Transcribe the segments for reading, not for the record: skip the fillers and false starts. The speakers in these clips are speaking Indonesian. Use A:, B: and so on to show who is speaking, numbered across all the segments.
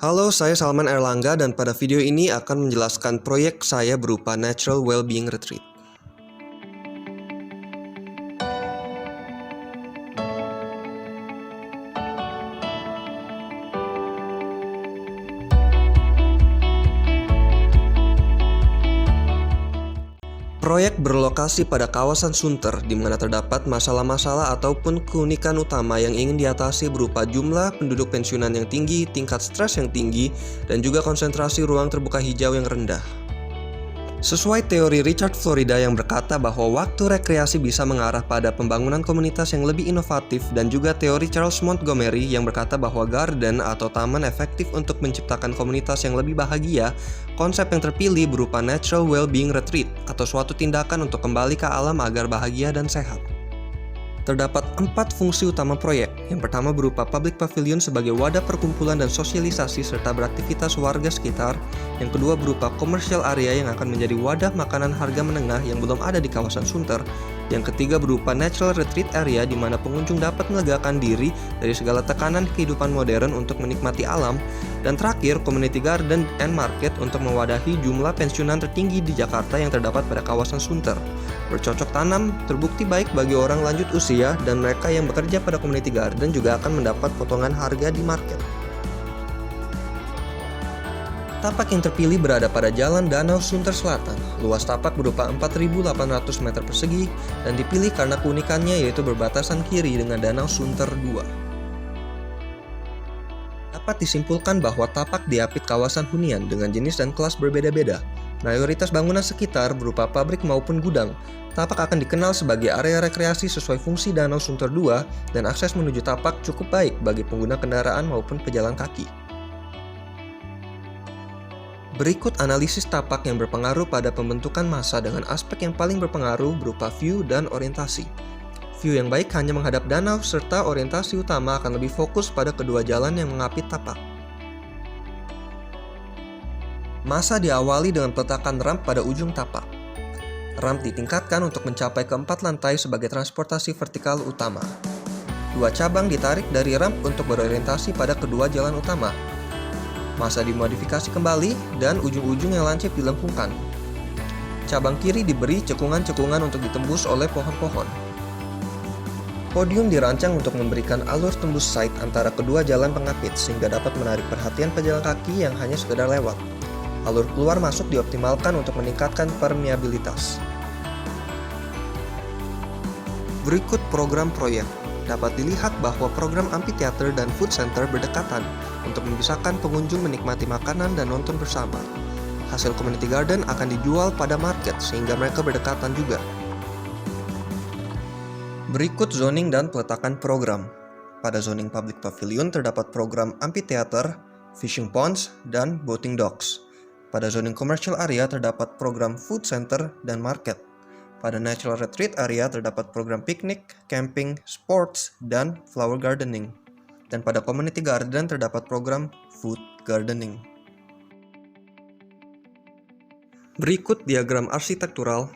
A: Halo, saya Salman Erlangga dan pada video ini akan menjelaskan proyek saya berupa Natural Wellbeing Retreat. Proyek berlokasi pada kawasan Sunter, di mana terdapat masalah-masalah ataupun keunikan utama yang ingin diatasi berupa jumlah penduduk pensiunan yang tinggi, tingkat stres yang tinggi, dan juga konsentrasi ruang terbuka hijau yang rendah. Sesuai teori Richard Florida yang berkata bahwa waktu rekreasi bisa mengarah pada pembangunan komunitas yang lebih inovatif, dan juga teori Charles Montgomery yang berkata bahwa garden atau taman efektif untuk menciptakan komunitas yang lebih bahagia. Konsep yang terpilih berupa Natural Wellbeing Retreat atau suatu tindakan untuk kembali ke alam agar bahagia dan sehat. Terdapat 4 fungsi utama proyek. Yang pertama berupa public pavilion sebagai wadah perkumpulan dan sosialisasi serta beraktivitas warga sekitar. Yang kedua berupa commercial area yang akan menjadi wadah makanan harga menengah yang belum ada di kawasan Sunter. Yang ketiga berupa natural retreat area di mana pengunjung dapat melegakan diri dari segala tekanan kehidupan modern untuk menikmati alam. Dan terakhir, community garden and market untuk mewadahi jumlah pensiunan tertinggi di Jakarta yang terdapat pada kawasan Sunter. Bercocok tanam terbukti baik bagi orang lanjut usia, dan mereka yang bekerja pada community garden juga akan mendapat potongan harga di market. Tapak yang terpilih berada pada Jalan Danau Sunter Selatan. Luas tapak berupa 4.800 meter persegi dan dipilih karena keunikannya yaitu berbatasan kiri dengan Danau Sunter 2. Dapat disimpulkan bahwa tapak diapit kawasan hunian dengan jenis dan kelas berbeda-beda. Mayoritas bangunan sekitar berupa pabrik maupun gudang. Tapak akan dikenal sebagai area rekreasi sesuai fungsi Danau Sunter 2 dan akses menuju tapak cukup baik bagi pengguna kendaraan maupun pejalan kaki. Berikut analisis tapak yang berpengaruh pada pembentukan massa dengan aspek yang paling berpengaruh berupa view dan orientasi. View yang baik hanya menghadap danau serta orientasi utama akan lebih fokus pada kedua jalan yang mengapit tapak. Massa diawali dengan peletakan ramp pada ujung tapak. Ramp ditingkatkan untuk mencapai ke 4 lantai sebagai transportasi vertikal utama. 2 cabang ditarik dari ramp untuk berorientasi pada kedua jalan utama. Massa dimodifikasi kembali dan ujung-ujung yang lancip dilengkungkan. Cabang kiri diberi cekungan-cekungan untuk ditembus oleh pohon-pohon. Podium dirancang untuk memberikan alur tembus side antara kedua jalan pengapit sehingga dapat menarik perhatian pejalan kaki yang hanya sekedar lewat. Alur keluar masuk dioptimalkan untuk meningkatkan permeabilitas. Berikut program proyek. Dapat dilihat bahwa program amphitheater dan food center berdekatan untuk memisahkan pengunjung menikmati makanan dan nonton bersama. Hasil community garden akan dijual pada market sehingga mereka berdekatan juga. Berikut zoning dan peletakan program. Pada zoning public pavilion terdapat program amphitheater, fishing ponds, dan boating docks. Pada zoning commercial area terdapat program food center dan market. Pada natural retreat area terdapat program piknik, camping, sports, dan flower gardening. Dan pada community garden terdapat program food gardening. Berikut diagram arsitektural.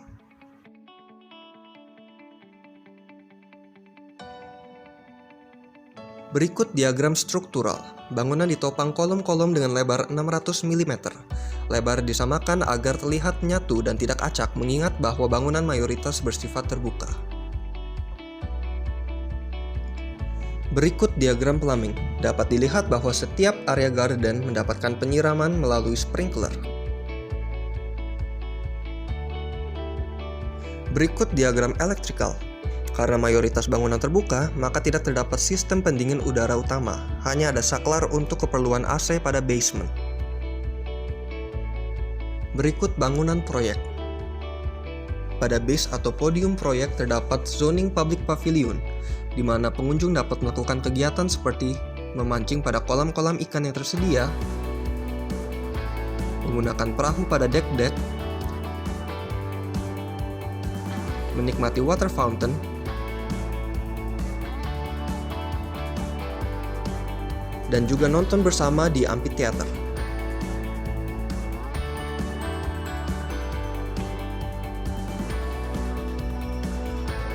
A: Berikut diagram struktural. Bangunan ditopang kolom-kolom dengan lebar 600 mm. Lebar disamakan agar terlihat nyatu dan tidak acak mengingat bahwa bangunan mayoritas bersifat terbuka. Berikut diagram plumbing. Dapat dilihat bahwa setiap area garden mendapatkan penyiraman melalui sprinkler. Berikut diagram electrical. Karena mayoritas bangunan terbuka, maka tidak terdapat sistem pendingin udara utama. Hanya ada saklar untuk keperluan AC pada basement. Berikut bangunan proyek. Pada base atau podium proyek terdapat zoning public pavilion, di mana pengunjung dapat melakukan kegiatan seperti memancing pada kolam-kolam ikan yang tersedia, menggunakan perahu pada dek-dek, menikmati water fountain, dan juga nonton bersama di amphitheater.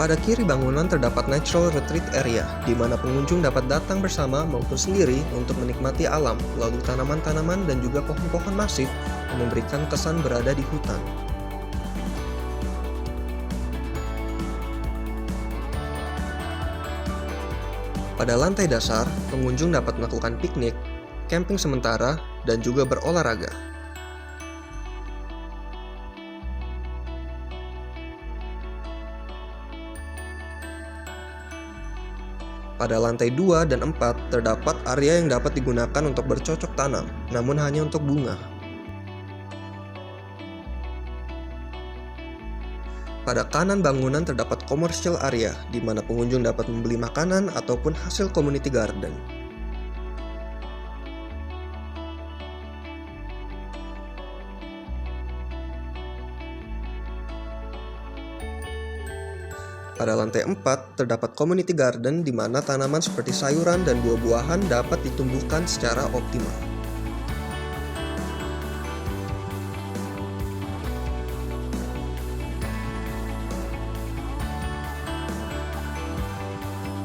A: Pada kiri bangunan terdapat Natural Retreat Area, di mana pengunjung dapat datang bersama maupun sendiri untuk menikmati alam, lalu tanaman-tanaman dan juga pohon-pohon masif yang memberikan kesan berada di hutan. Pada lantai dasar, pengunjung dapat melakukan piknik, camping sementara, dan juga berolahraga. Pada lantai 2 dan 4 terdapat area yang dapat digunakan untuk bercocok tanam, namun hanya untuk bunga. Pada kanan bangunan terdapat commercial area, di mana pengunjung dapat membeli makanan ataupun hasil community garden. Pada lantai 4 terdapat community garden di mana tanaman seperti sayuran dan buah-buahan dapat ditumbuhkan secara optimal.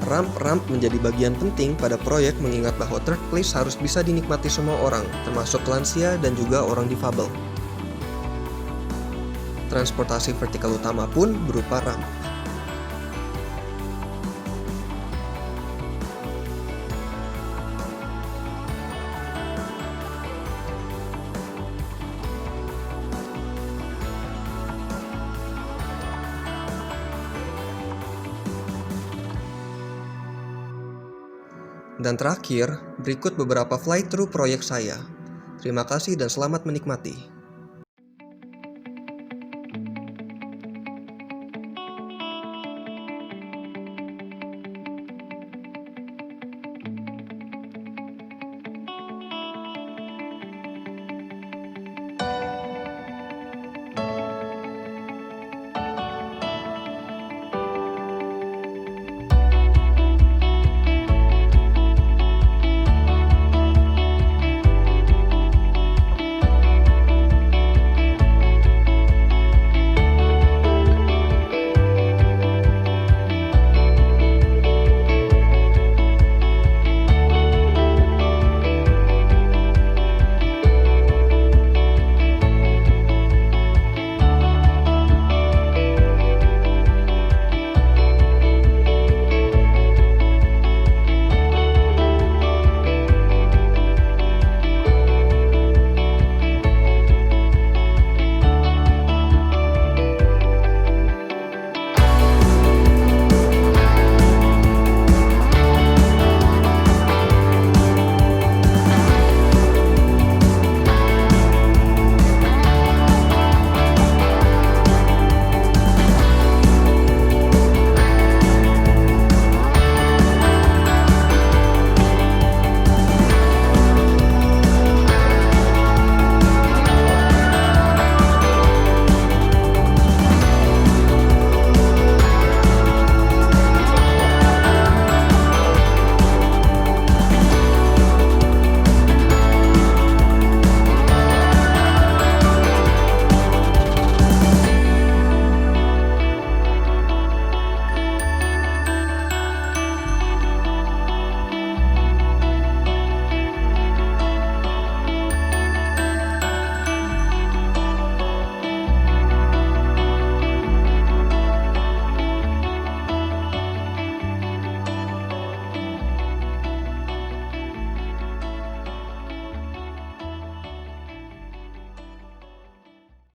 A: Ramp-ramp menjadi bagian penting pada proyek mengingat bahwa third place harus bisa dinikmati semua orang, termasuk lansia dan juga orang difabel. Transportasi vertikal utama pun berupa ramp. Dan terakhir, berikut beberapa fly-through proyek saya. Terima kasih dan selamat menikmati.